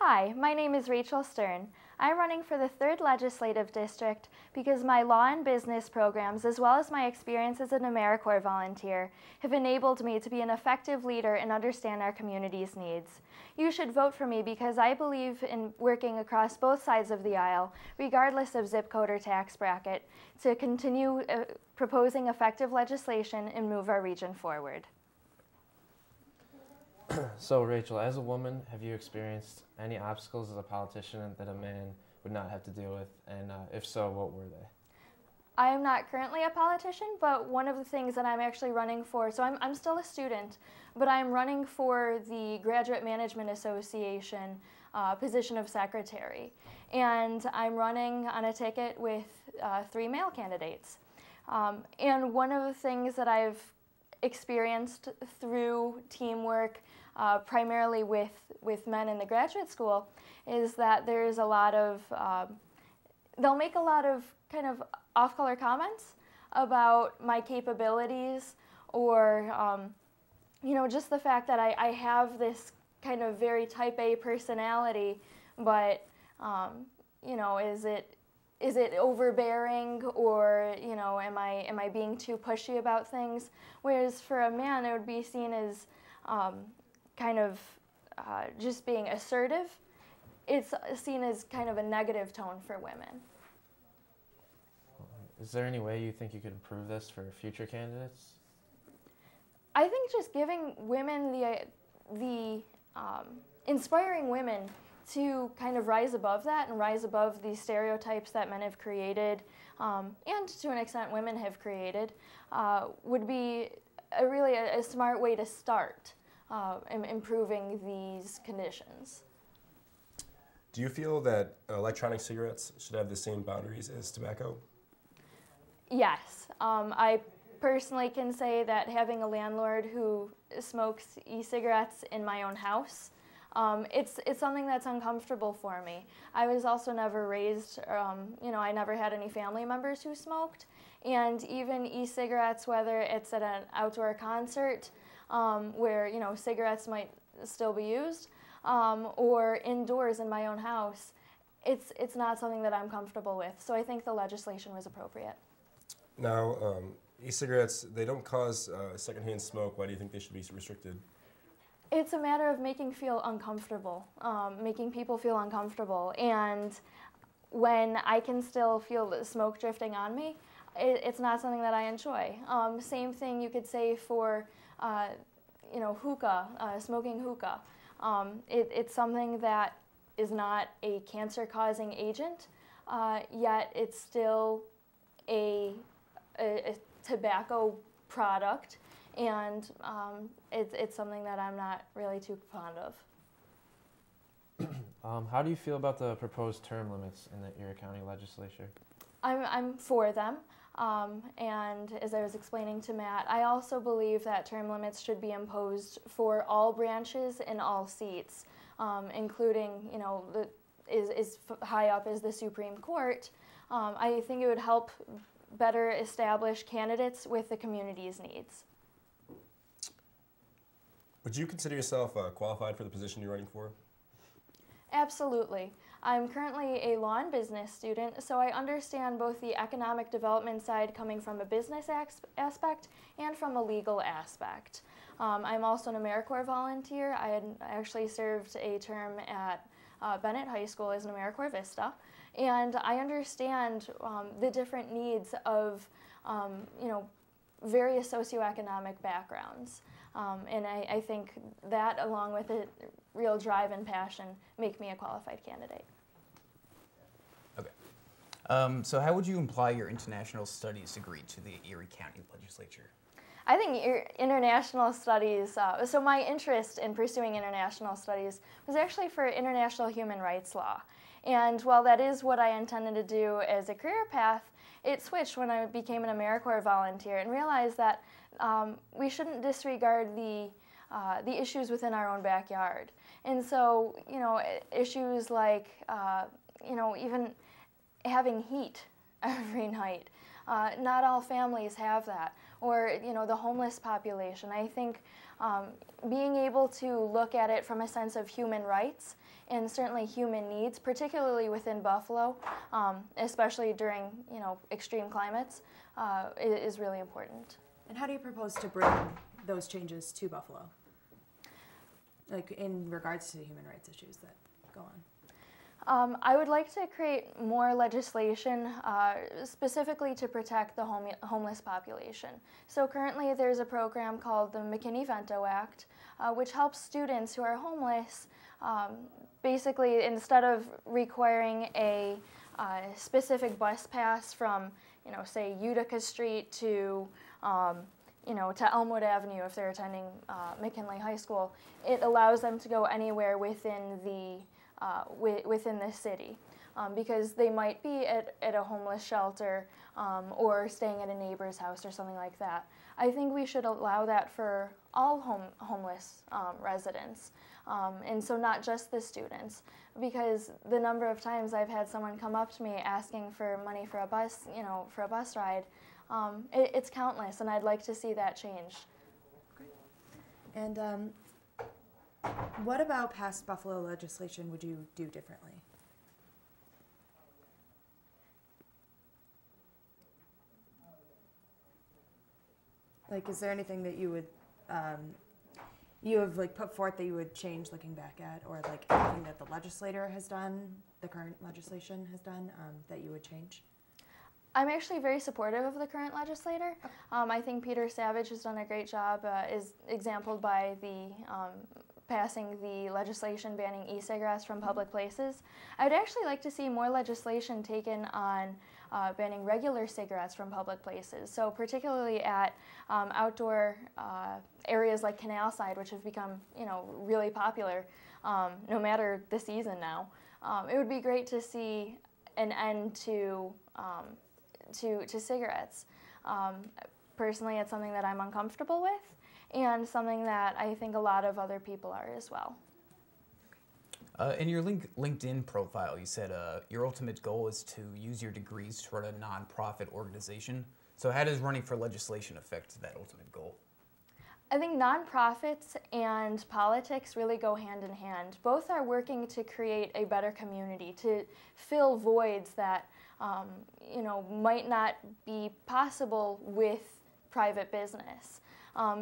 Hi, my name is Rachel Stern. I'm running for the 3rd Legislative District because my law and business programs, as well as my experience as an AmeriCorps volunteer, have enabled me to be an effective leader and understand our community's needs. You should vote for me because I believe in working across both sides of the aisle, regardless of zip code or tax bracket, to continue proposing effective legislation and move our region forward. So Rachel, as a woman, have you experienced any obstacles as a politician that a man would not have to deal with? And if so, what were they? I am not currently a politician, but one of the things that I'm actually running for, so I'm still a student, but I'm running for the Graduate Management Association position of secretary. And I'm running on a ticket with 3 male candidates. And one of the things that I've experienced through teamwork, primarily with men in the graduate school, is that there's a lot of, they'll make a lot of kind of off-color comments about my capabilities or, you know, just the fact that I have this kind of very type A personality, but, you know, is it overbearing, or, you know, am I being too pushy about things? Whereas for a man, it would be seen as kind of just being assertive. It's seen as kind of a negative tone for women. Is there any way you think you could improve this for future candidates? I think just giving women inspiring women to kind of rise above that and rise above these stereotypes that men have created, and to an extent women have created, would be really a smart way to start improving these conditions. Do you feel that electronic cigarettes should have the same boundaries as tobacco? Yes. I personally can say that having a landlord who smokes e-cigarettes in my own house, it's something that's uncomfortable for me. I was also never raised, you know, I never had any family members who smoked, and even e-cigarettes, whether it's at an outdoor concert where, you know, cigarettes might still be used, or indoors in my own house, it's not something that I'm comfortable with. So I think the legislation was appropriate. Now, e-cigarettes, they don't cause secondhand smoke. Why do you think they should be restricted? It's a matter of making people feel uncomfortable. And when I can still feel the smoke drifting on me, it's not something that I enjoy. Same thing you could say for, you know, hookah, smoking hookah. It's something that is not a cancer-causing agent, yet it's still a tobacco product, and it's something that I'm not really too fond of. How do you feel about the proposed term limits in the Erie County Legislature? I'm for them, and as I was explaining to Matt, I also believe that term limits should be imposed for all branches and all seats, including, you know, as high up as the Supreme Court. I think it would help better establish candidates with the community's needs. Would you consider yourself qualified for the position you're running for? Absolutely. I'm currently a law and business student, so I understand both the economic development side coming from a business aspect and from a legal aspect. I'm also an AmeriCorps volunteer. I had actually served a term at Bennett High School as an AmeriCorps Vista, and I understand the different needs of you know, various socioeconomic backgrounds. And I think that, along with a real drive and passion, make me a qualified candidate. Okay. So how would you apply your international studies degree to the Erie County Legislature? I think international studies, so my interest in pursuing international studies was actually for international human rights law. And while that is what I intended to do as a career path, it switched when I became an AmeriCorps volunteer and realized that we shouldn't disregard the issues within our own backyard. And so, you know, issues like, you know, even having heat every night. Not all families have that. Or, you know, the homeless population. I think being able to look at it from a sense of human rights and certainly human needs, particularly within Buffalo, especially during extreme climates, is really important. And how do you propose to bring those changes to Buffalo, like in regards to human rights issues that go on? I would like to create more legislation specifically to protect the homeless population. So currently there's a program called the McKinney-Vento Act, which helps students who are homeless basically, instead of requiring a specific bus pass from, say Utica Street to to Elmwood Avenue if they're attending McKinley High School, it allows them to go anywhere within the city, because they might be at a homeless shelter or staying at a neighbor's house or something like that. I think we should allow that for all homeless residents, and so not just the students, because the number of times I've had someone come up to me asking for money for a bus, for a bus ride, it's countless, and I'd like to see that change. Great. And what about past Buffalo legislation would you do differently? Like, is there anything that you would, you have put forth that you would change looking back at, or anything that the legislator has done, the current legislation has done, that you would change? I'm actually very supportive of the current legislator. I think Peter Savage has done a great job, is exampled by the passing the legislation banning e-cigarettes from public places. I'd actually like to see more legislation taken on banning regular cigarettes from public places. So particularly at outdoor areas like Canal Side, which have become really popular no matter the season now. It would be great to see an end to cigarettes. Personally, it's something that I'm uncomfortable with, and something that I think a lot of other people are as well. In your LinkedIn profile, you said your ultimate goal is to use your degrees to run a nonprofit organization. So how does running for legislation affect that ultimate goal? I think nonprofits and politics really go hand in hand. Both are working to create a better community, to fill voids that might not be possible with private business.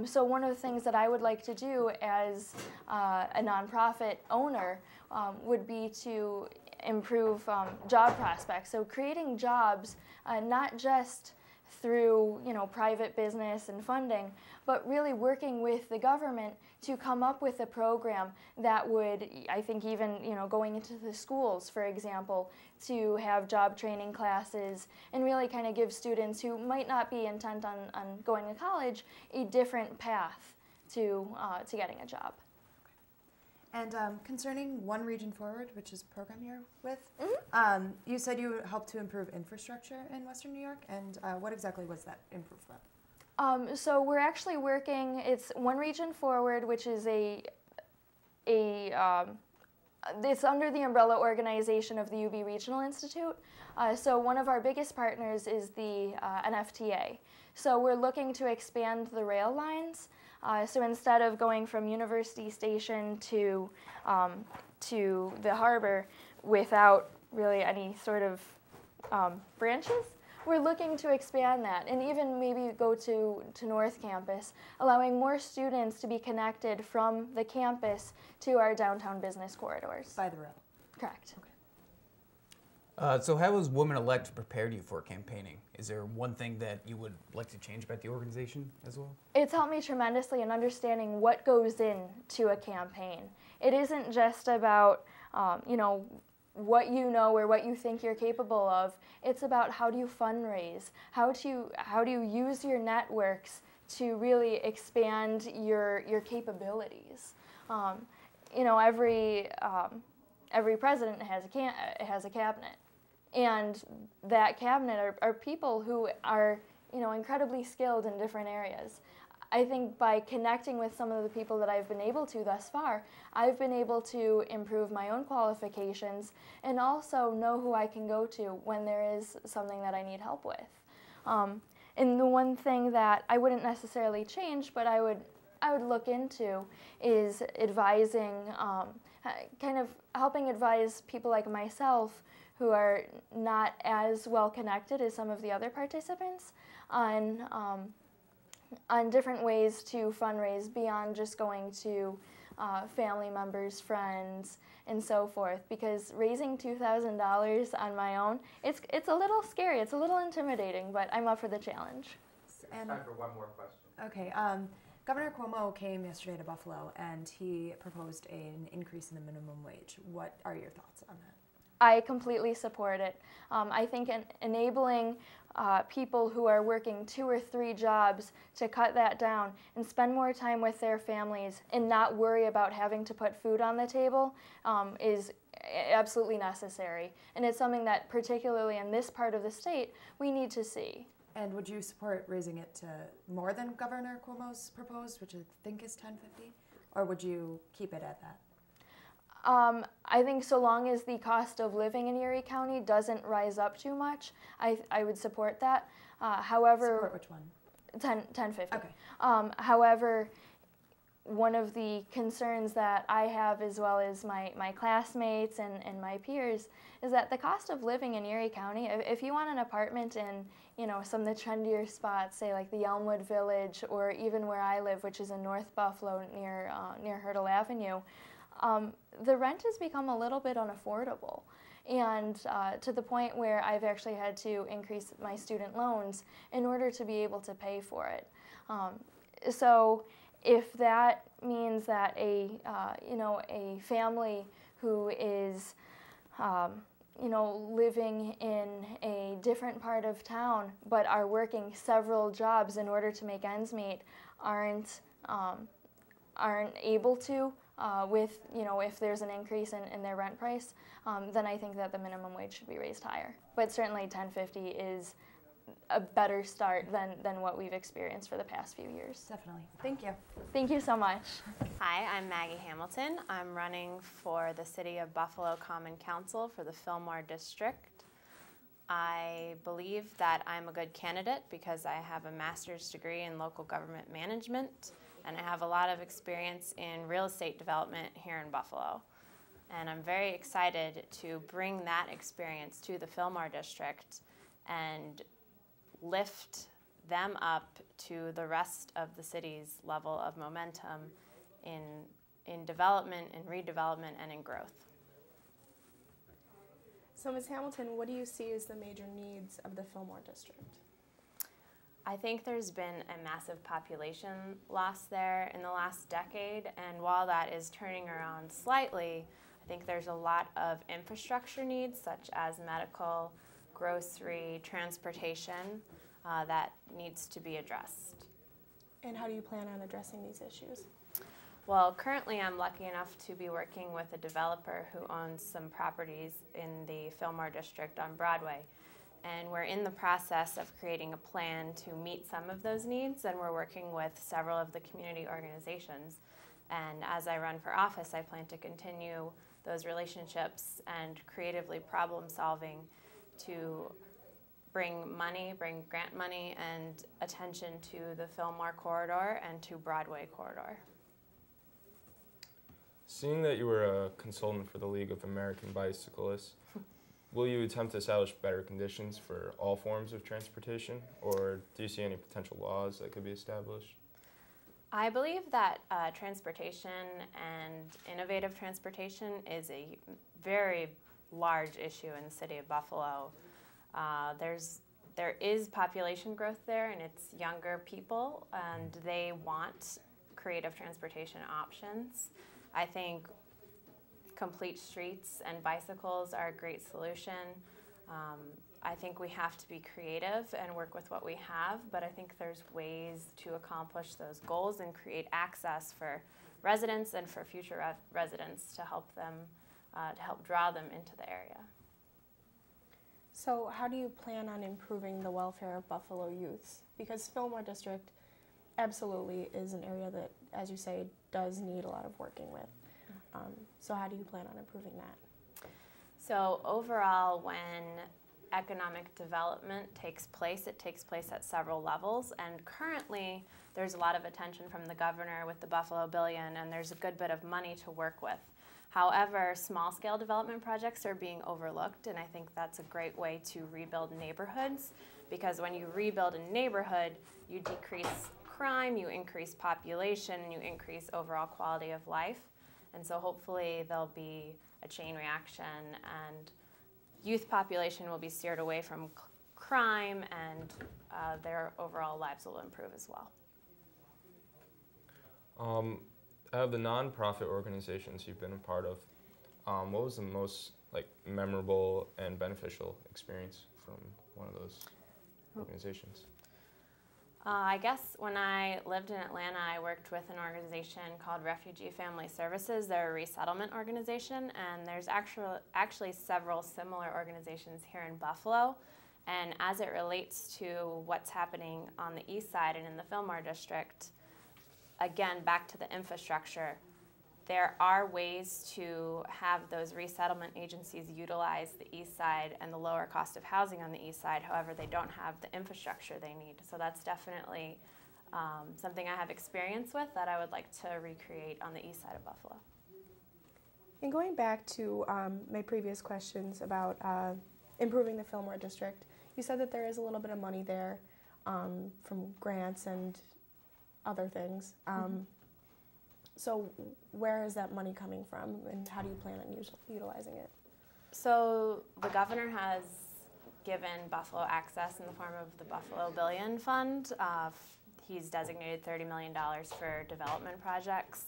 So one of the things that I would like to do as a nonprofit owner would be to improve job prospects. So creating jobs, not just through private business and funding, but really working with the government to come up with a program that would, I think even going into the schools, for example, to have job training classes and really kind of give students who might not be intent on going to college a different path to getting a job. And concerning One Region Forward, which is a program you're with, you said you helped to improve infrastructure in Western New York, and what exactly was that improvement? So we're actually working, it's One Region Forward, which is it's under the umbrella organization of the UB Regional Institute. So one of our biggest partners is the NFTA. So we're looking to expand the rail lines. So instead of going from University Station to the harbor without really any sort of branches, we're looking to expand that and even maybe go to North Campus, allowing more students to be connected from the campus to our downtown business corridors. By the rail? Correct. Okay. So how has WomenElect prepared you for campaigning? Is there one thing that you would like to change about the organization as well? It's helped me tremendously in understanding what goes into a campaign. It isn't just about, what you know or what you think you're capable of. It's about how do you fundraise, how do you use your networks to really expand your capabilities. Every president has a cabinet, and that cabinet are people who are incredibly skilled in different areas. I think by connecting with some of the people that I've been able to thus far, I've been able to improve my own qualifications and also know who I can go to when there is something that I need help with. And the one thing that I wouldn't necessarily change, but I would look into is advising kind of helping advise people like myself who are not as well connected as some of the other participants on different ways to fundraise beyond just going to family members, friends, and so forth. Because raising $2,000 on my own, it's a little scary, it's a little intimidating, but I'm up for the challenge. And, Time for one more question. okay, Governor Cuomo came yesterday to Buffalo and he proposed an increase in the minimum wage. What are your thoughts on that? I completely support it. I think enabling people who are working 2 or 3 jobs to cut that down and spend more time with their families and not worry about having to put food on the table is absolutely necessary. And it's something that, particularly in this part of the state, we need to see. And would you support raising it to more than Governor Cuomo's proposed, which I think is $10.50, or would you keep it at that? I think so long as the cost of living in Erie County doesn't rise up too much, I would support that. However, Support which one? $10.50. Okay. However, one of the concerns that I have, as well as my classmates and my peers, is that the cost of living in Erie County, if you want an apartment in some of the trendier spots, say like the Elmwood Village, or even where I live, which is in North Buffalo near Hurdle Avenue, the rent has become a little bit unaffordable, and to the point where I've actually had to increase my student loans in order to be able to pay for it. So if that means that a family who is living in a different part of town but are working several jobs in order to make ends meet aren't able to, if there's an increase in their rent price, then I think that the minimum wage should be raised higher. But certainly $10.50 is a better start than what we've experienced for the past few years. Definitely. Thank you. Thank you so much. Hi, I'm Maggie Hamilton. I'm running for the City of Buffalo Common Council for the Fillmore District. I believe that I'm a good candidate because I have a master's degree in local government management, and I have a lot of experience in real estate development here in Buffalo. And I'm very excited to bring that experience to the Fillmore District and lift them up to the rest of the city's level of momentum in development, in redevelopment, and in growth. So Ms. Hamilton, what do you see as the major needs of the Fillmore District? I think there's been a massive population loss there in the last decade, and while that is turning around slightly, I think there's a lot of infrastructure needs such as medical, grocery, transportation that needs to be addressed. And how do you plan on addressing these issues? Well, currently I'm lucky enough to be working with a developer who owns some properties in the Fillmore District on Broadway. And we're in the process of creating a plan to meet some of those needs, and we're working with several of the community organizations. And as I run for office, I plan to continue those relationships and creatively problem solving to bring grant money and attention to the Fillmore corridor and to Broadway corridor. Seeing that you were a consultant for the League of American Bicyclists, will you attempt to establish better conditions for all forms of transportation, or do you see any potential laws that could be established? I believe that transportation and innovative transportation is a very large issue in the city of Buffalo. There is population growth there, and it's younger people, and they want creative transportation options. I think complete streets and bicycles are a great solution. I think we have to be creative and work with what we have, but I think there's ways to accomplish those goals and create access for residents and for future residents to help them, to help draw them into the area. So how do you plan on improving the welfare of Buffalo youths? Because Fillmore District absolutely is an area that, as you say, does need a lot of working with. So how do you plan on improving that? So overall, when economic development takes place, it takes place at several levels, and currently there's a lot of attention from the governor with the Buffalo Billion, and there's a good bit of money to work with. However, small-scale development projects are being overlooked, and I think that's a great way to rebuild neighborhoods, because when you rebuild a neighborhood, you decrease crime, you increase population, and you increase overall quality of life. And so hopefully there'll be a chain reaction, and youth population will be steered away from crime, and their overall lives will improve as well. Out of the nonprofit organizations you've been a part of, what was the most memorable and beneficial experience from one of those organizations? I guess when I lived in Atlanta, I worked with an organization called Refugee Family Services. They're a resettlement organization, and there's actually several similar organizations here in Buffalo. And as it relates to what's happening on the east side and in the Fillmore district, again, back to the infrastructure, there are ways to have those resettlement agencies utilize the east side and the lower cost of housing on the east side. However, they don't have the infrastructure they need. So that's definitely something I have experience with that I would like to recreate on the east side of Buffalo. And going back to my previous questions about improving the Fillmore district, you said that there is a little bit of money there from grants and other things. So where is that money coming from, and how do you plan on utilizing it? So the governor has given Buffalo access in the form of the Buffalo Billion Fund. He's designated $30 million for development projects.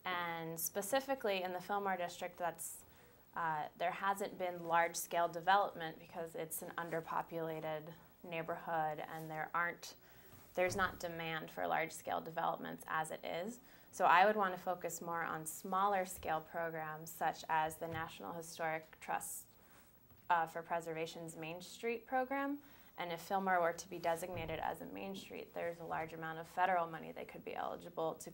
And specifically in the Fillmore district, there hasn't been large-scale development because it's an underpopulated neighborhood, and there's not demand for large-scale developments as it is. So I would want to focus more on smaller scale programs such as the National Historic Trust for Preservation's Main Street program. And if Fillmore were to be designated as a Main Street, there's a large amount of federal money they could be eligible to